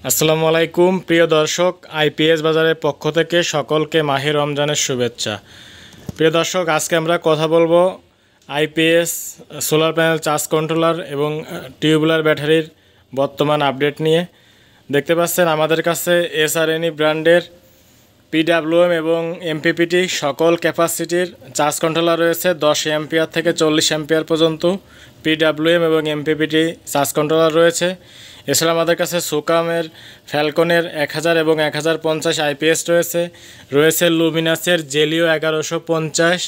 আসসালামু আলাইকুম প্রিয় দর্শক, আইপিএস বাজারের পক্ষ থেকে সকলকে মাহে রমজানের শুভেচ্ছা। প্রিয় দর্শক, আজকে আমরা কথা বলবো IPS solar panel charge controller এবং টিউবুলার ব্যাটারির বর্তমান আপডেট নিয়ে। দেখতে পাচ্ছেন আমাদের কাছে এসআরএনই ব্র্যান্ডের পিডাব্লিউএম এবং এমপিপিটি সকল ক্যাপাসিটির চার্জ কন্ট্রোলার রয়েছে। 10 অ্যাম্পিয়ার থেকে 40 অ্যাম্পিয়ার পর্যন্ত পিডাব্লিউএম এবং এমপিপিটি চার্জ কন্ট্রোলার রয়েছে। এছাড়া আমাদের কাছে সোকামের ফ্যালকনের 1000 এবং 1050 আইপিএস রয়েছে লুমিনাসের জেলিও 1150,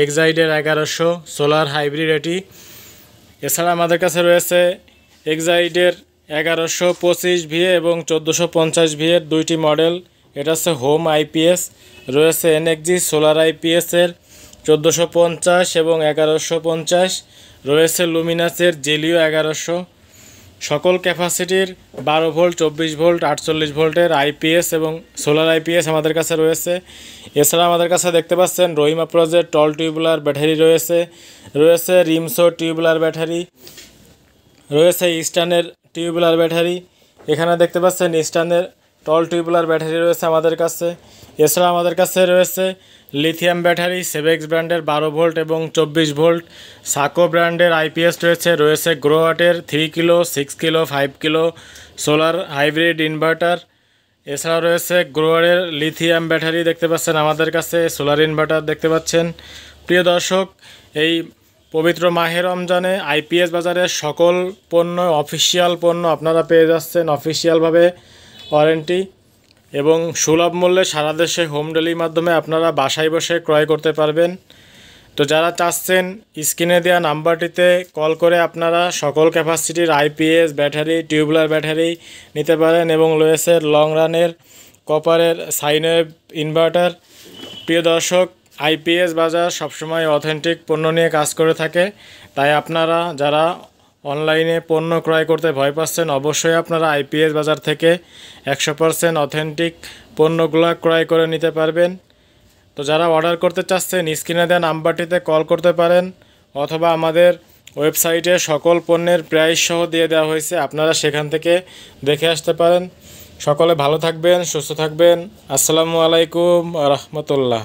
এক্সাইডের 1100 সোলার হাইব্রিড এটি। এছাড়া আমাদের কাছে রয়েছে এক্সাইডের 1125 ভিএ এবং 1450 ভিএর দুইটি মডেল। এটা হচ্ছে হোম আইপিএস। রয়েছে এনএক্সজি সোলার আইপিএসের 1450 এবং 1150। রয়েছে লুমিনাসের জেলিও 1100। সকল ক্যাপাসিটির 12 ভোল্ট, 24 ভোল্ট, 48 ভোল্টের আইপিএস এবং সোলার আইপিএস আমাদের কাছে রয়েছে। এছাড়া আমাদের কাছে দেখতে পাচ্ছেন রহিমা প্রজের টল টিউবুলার ব্যাটারি রয়েছে রিমসো টিউবুলার ব্যাটারি, রয়েছে ইস্টার্নের টিউবুলার ব্যাটারি। এখানে দেখতে পাচ্ছেন ইস্টার্নের টল টিউবুলার ব্যাটারি রয়েছে আমাদের কাছে। এছাড়া আমাদের কাছে রয়েছে লিথিয়াম ব্যাটারি, সেভেক্স ব্র্যান্ডের 12 ভোল্ট এবং 24 ভোল্ট। সাকো ব্র্যান্ডের আইপিএস রয়েছে গ্রোয়াটের 3 kilo, 6 kilo, 5 kilo solar hybrid inverter. এছাড়া রয়েছে গ্রোয়ারের লিথিয়াম ব্যাটারি দেখতে পাচ্ছেন আমাদের কাছে, সোলার ইনভার্টার দেখতে পাচ্ছেন। প্রিয় দর্শক, এই পবিত্র মাহে রমজানে আইপিএস বাজারের সকল পণ্য, অফিসিয়াল পণ্য আপনারা পেয়ে যাচ্ছেন অফিসিয়ালভাবে ওয়ারেন্টি এবং সুলভ মূল্যে সারা দেশে হোম ডেলিভারির মাধ্যমে আপনারা বাসায় বসে ক্রয় করতে পারবেন। তো যারা চাচ্ছেন স্ক্রিনে দেওয়া নাম্বারটিতে কল করে আপনারা সকল ক্যাপাসিটির আইপিএস ব্যাটারি, টিউবুলার ব্যাটারি নিতে পারেন এবং রয়েছে লং রানের কপারের সাইন ওয়েভ ইনভার্টার। প্রিয় দর্শক, আইপিএস বাজার সবসময় অথেন্টিক পণ্য নিয়ে কাজ করে থাকে। তাই আপনারা যারা অনলাইনে পণ্য ক্রয় করতে ভয় পাচ্ছেন, অবশ্যই আপনারা আইপিএস বাজার থেকে 100% অথেন্টিক পণ্যগুলো ক্রয় করে নিতে পারবেন। তো যারা অর্ডার করতে চাচ্ছেন স্ক্রিনে দেওয়া নাম্বারটিতে কল করতে পারেন অথবা আমাদের ওয়েবসাইটে সকল পণ্যের প্রাইস সহ দিয়ে দেওয়া হয়েছে, আপনারা সেখান থেকে দেখে আসতে পারেন। সকলে ভালো থাকবেন, সুস্থ থাকবেন। আসসালামু আলাইকুম ওয়া রাহমাতুল্লাহ।